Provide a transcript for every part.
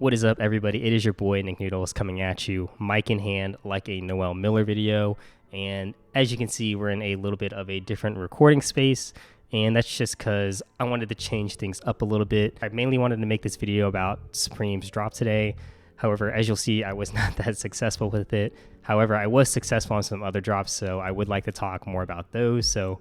What is up, everybody? It is your boy Nick Noodles coming at you, mic in hand, like a Noel Miller video. And as you can see, we're in a little bit of a different recording space, and that's just because I wanted to change things up a little bit. I mainly wanted to make this video about Supreme's drop today. However, as you'll see, I was not that successful with it. However, I was successful on some other drops, so I would like to talk more about those. So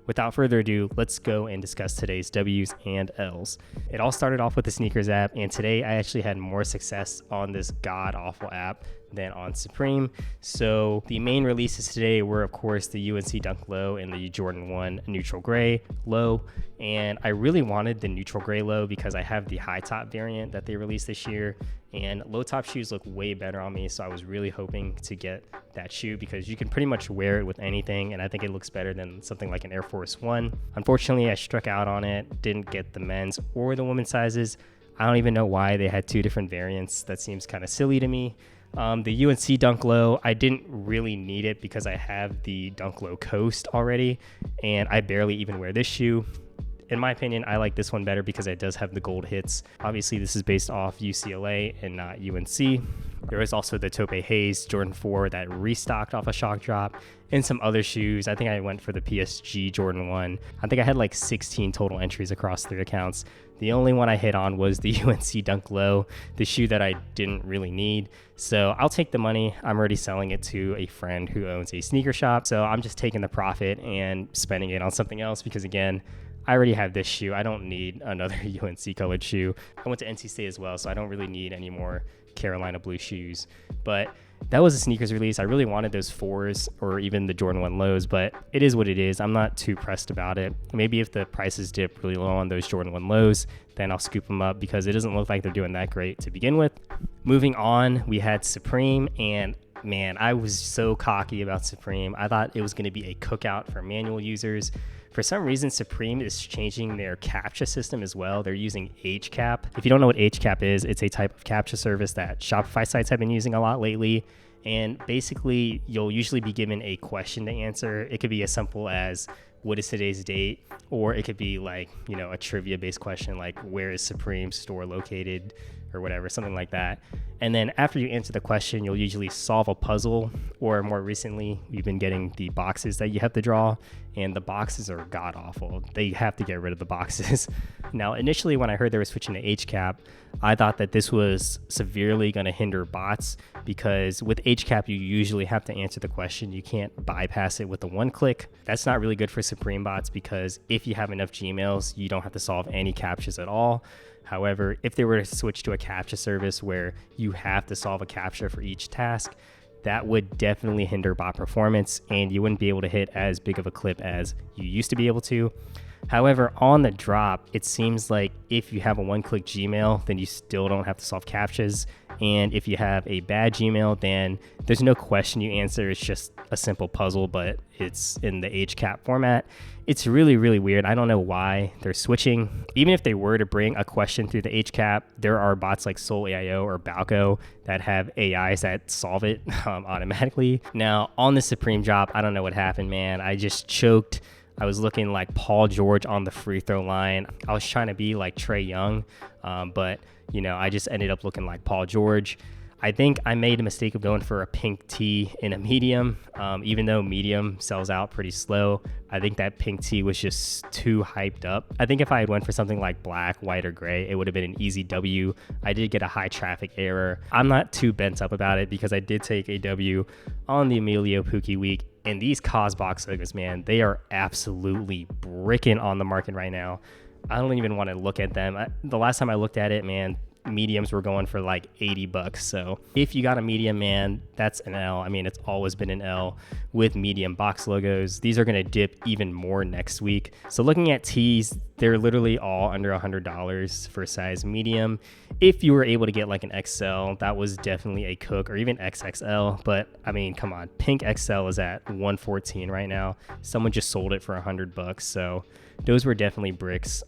without further ado, let's go and discuss today's W's and L's. It all started off with the sneakers app, and today I actually had more success on this god-awful app than on Supreme. So the main releases today were, of course, the UNC Dunk Low and the Jordan 1 Neutral Gray Low. And I really wanted the Neutral Gray Low because I have the high top variant that they released this year, and low top shoes look way better on me. So I was really hoping to get that shoe because you can pretty much wear it with anything, and I think it looks better than something like an Air Force One. Unfortunately, I struck out on it, didn't get the men's or the women's sizes. I don't even know why they had two different variants. That seems kind of silly to me. The UNC Dunk Low, I didn't really need it because I have the Dunk Low Coast already, and I barely even wear this shoe. In my opinion, I like this one better because it does have the gold hits. Obviously, this is based off UCLA and not UNC. There was also the Tope Haze Jordan 4 that restocked off a shock drop, and some other shoes. I think I went for the PSG Jordan 1. I think I had like 16 total entries across 3 accounts. The only one I hit on was the UNC Dunk Low, the shoe that I didn't really need. So I'll take the money. I'm already selling it to a friend who owns a sneaker shop. So I'm just taking the profit and spending it on something else because, again, I already have this shoe. I don't need another UNC colored shoe. I went to NC State as well, so I don't really need any more Carolina blue shoes. But that was a sneakers release. I really wanted those 4s or even the Jordan 1 lows, but it is what it is. I'm not too pressed about it. Maybe if the prices dip really low on those Jordan 1 lows, then I'll scoop them up because it doesn't look like they're doing that great to begin with. Moving on, we had Supreme, and man, I was so cocky about Supreme. I thought it was going to be a cookout for manual users. For some reason, Supreme is changing their CAPTCHA system as well. They're using HCAP. If you don't know what HCAP is, it's a type of CAPTCHA service that Shopify sites have been using a lot lately. And basically, you'll usually be given a question to answer. It could be as simple as, what is today's date? Or it could be like, a trivia-based question like, where is Supreme's store located? Or whatever, something like that. And then after you answer the question, you'll usually solve a puzzle, or more recently, we've been getting the boxes that you have to draw, and the boxes are god-awful. They have to get rid of the boxes. Now, initially, when I heard they were switching to HCAP, I thought that this was severely going to hinder bots, because with HCAP, you usually have to answer the question. You can't bypass it with a one click. That's not really good for Supreme bots, because if you have enough Gmails, you don't have to solve any CAPTCHAs at all. However, if they were to switch to a CAPTCHA service where you have to solve a CAPTCHA for each task, that would definitely hinder bot performance, and you wouldn't be able to hit as big of a clip as you used to be able to. However, on the drop, it seems like if you have a one-click Gmail, then you still don't have to solve CAPTCHAs. And if you have a bad Gmail, then there's no question you answer. It's just a simple puzzle, but it's in the HCAP format. It's really, really weird. I don't know why they're switching. Even if they were to bring a question through the HCAP, there are bots like SoulAIO or Balco that have AIs that solve it automatically. Now, on the Supreme drop, I don't know what happened, man. I just choked. I was looking like Paul George on the free throw line. I was trying to be like Trae Young, but I just ended up looking like Paul George. I think I made a mistake of going for a pink tee in a medium, even though medium sells out pretty slow. I think that pink tee was just too hyped up. I think if I had went for something like black, white, or gray, it would have been an easy W. I did get a high traffic error. I'm not too bent up about it because I did take a W on the Emilio Pookie week. And these CosBox logos, man, they are absolutely bricking on the market right now. I don't even want to look at them. The last time I looked at it, man, mediums were going for like $80. So if you got a medium, man, that's an L. I mean, it's always been an L with medium box logos. These are going to dip even more next week. So looking at tees, they're literally all under $100 for size medium. If you were able to get like an XL, that was definitely a cook, or even XXL. But I mean, come on, pink XL is at $114 right now. Someone just sold it for $100. So those were definitely bricks.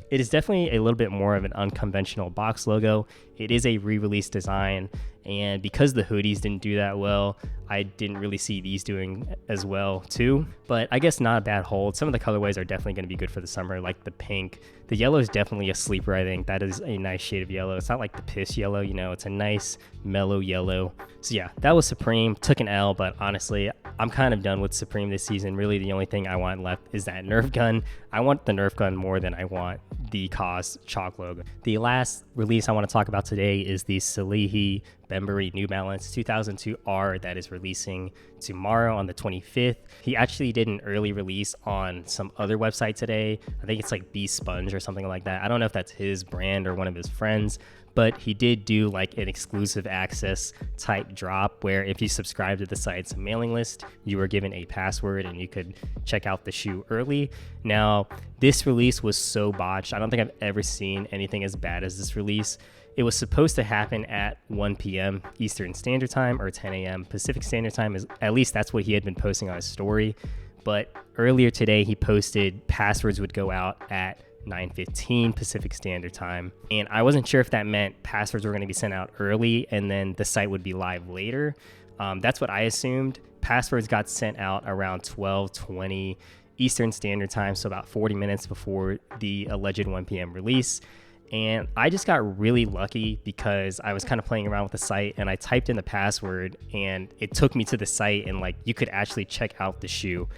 It is definitely a little bit more of an unconventional box logo. It is a re-release design, and because the hoodies didn't do that well, I didn't really see these doing as well too. But I guess not a bad hold. Some of the colorways are definitely going to be good for the summer, like the pink. The yellow is definitely a sleeper, I think. That is a nice shade of yellow. It's not like the piss yellow, you know, it's a nice mellow yellow. So yeah, that was Supreme. Took an L, but honestly, I'm kind of done with Supreme this season. Really, the only thing I want left is that Nerf gun. I want the Nerf gun more than I want the COS chalk logo. The last release I want to talk about today is the SALEHE Bembury New Balance 2002R that is releasing tomorrow on the 25th. He actually did an early release on some other website today. I think it's like B Sponge or something like that. I don't know if that's his brand or one of his friends, but he did do like an exclusive access type drop where if you subscribe to the site's mailing list, you were given a password and you could check out the shoe early. Now, this release was so botched. I don't think I've ever seen anything as bad as this release. It was supposed to happen at 1 p.m. Eastern Standard Time or 10 a.m. Pacific Standard Time. At least that's what he had been posting on his story. But earlier today, he posted passwords would go out at 9:15 Pacific Standard Time. And I wasn't sure if that meant passwords were going to be sent out early and then the site would be live later. That's what I assumed. Passwords got sent out around 12:20 Eastern Standard Time, so about 40 minutes before the alleged 1 p.m. release. And I just got really lucky because I was kind of playing around with the site and I typed in the password and it took me to the site and like you could actually check out the shoe.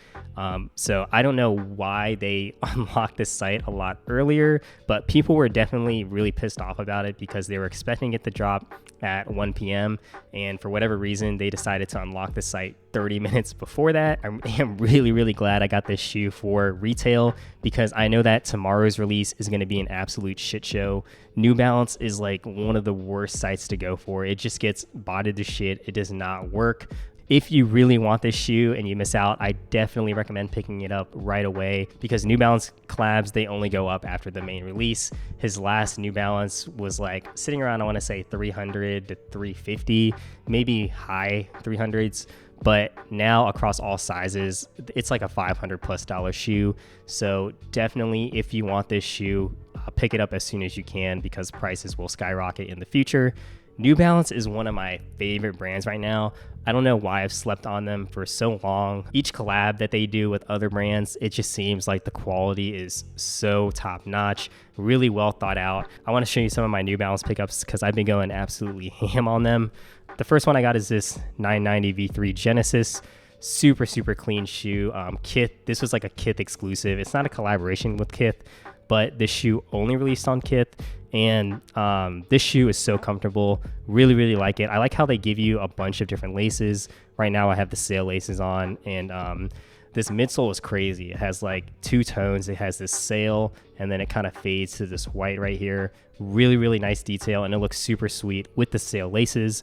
So I don't know why they unlocked this site a lot earlier, but people were definitely really pissed off about it because they were expecting it to drop at 1 p.m. and for whatever reason they decided to unlock the site 30 minutes before that. I am really, really glad I got this shoe for retail because I know that tomorrow's release is going to be an absolute shit show. New Balance is like one of the worst sites to go for. It just gets botted to shit. It does not work. If you really want this shoe and you miss out, I definitely recommend picking it up right away because New Balance collabs, they only go up after the main release. His last New Balance was like sitting around, I want to say 300 to 350, maybe high 300s. But now across all sizes, it's like a $500+ shoe. So definitely if you want this shoe, pick it up as soon as you can because prices will skyrocket in the future. New Balance is one of my favorite brands right now. I don't know why I've slept on them for so long. Each collab that they do with other brands, it just seems like the quality is so top notch, really well thought out. I want to show you some of my New Balance pickups because I've been going absolutely ham on them. The first one I got is this 990 V3 Genesis. Super, super clean shoe. Kith, this was like a Kith exclusive. It's not a collaboration with Kith, but this shoe only released on Kith. And this shoe is so comfortable. Really, really like it. I like how they give you a bunch of different laces. Right now I have the sail laces on, and this midsole is crazy. It has like two tones. It has this sail, and then it kind of fades to this white right here. Really, really nice detail, and it looks super sweet with the sail laces.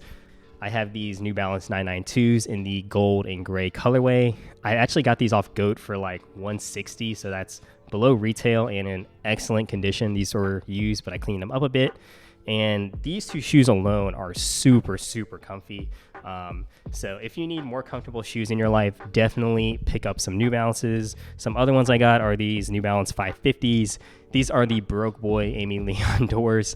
I have these New Balance 992s in the gold and gray colorway. I actually got these off GOAT for like $160, so that's below retail and in excellent condition. These were used, but I cleaned them up a bit. And these two shoes alone are super, super comfy. So if you need more comfortable shoes in your life, definitely pick up some New Balances. Some other ones I got are these New Balance 550s. These are the Broke Boy Amy Leon doors.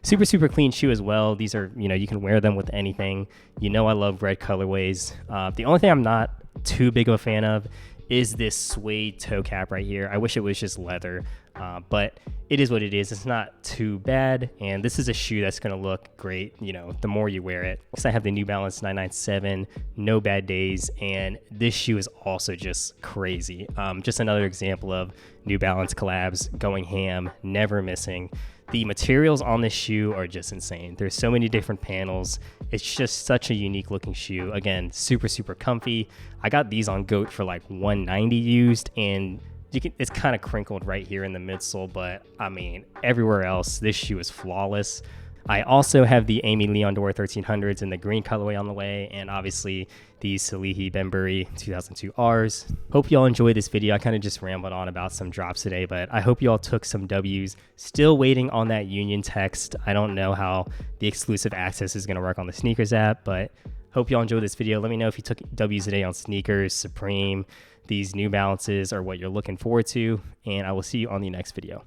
Super, super clean shoe as well. These are, you can wear them with anything. I love red colorways. The only thing I'm not too big of a fan of is this suede toe cap right here. I wish it was just leather, but it is what it is. It's not too bad, and this is a shoe that's going to look great, the more you wear it. Next, I have the New Balance 997 No Bad Days, and this shoe is also just crazy. Just another example of New Balance collabs going ham, never missing. The materials on this shoe are just insane. There's so many different panels. It's just such a unique looking shoe. Again, super, super comfy. I got these on GOAT for like $190 used, and it's kind of crinkled right here in the midsole, but I mean, everywhere else, this shoe is flawless. I also have the Amy Leon Dore 1300s in the green colorway on the way, and obviously the SALEHE Bembury 2002Rs. Hope y'all enjoyed this video. I kind of just rambled on about some drops today, but I hope y'all took some W's. Still waiting on that union text. I don't know how the exclusive access is going to work on the sneakers app, but hope y'all enjoyed this video. Let me know if you took W's today on sneakers, Supreme, these New Balances, or what you're looking forward to, and I will see you on the next video.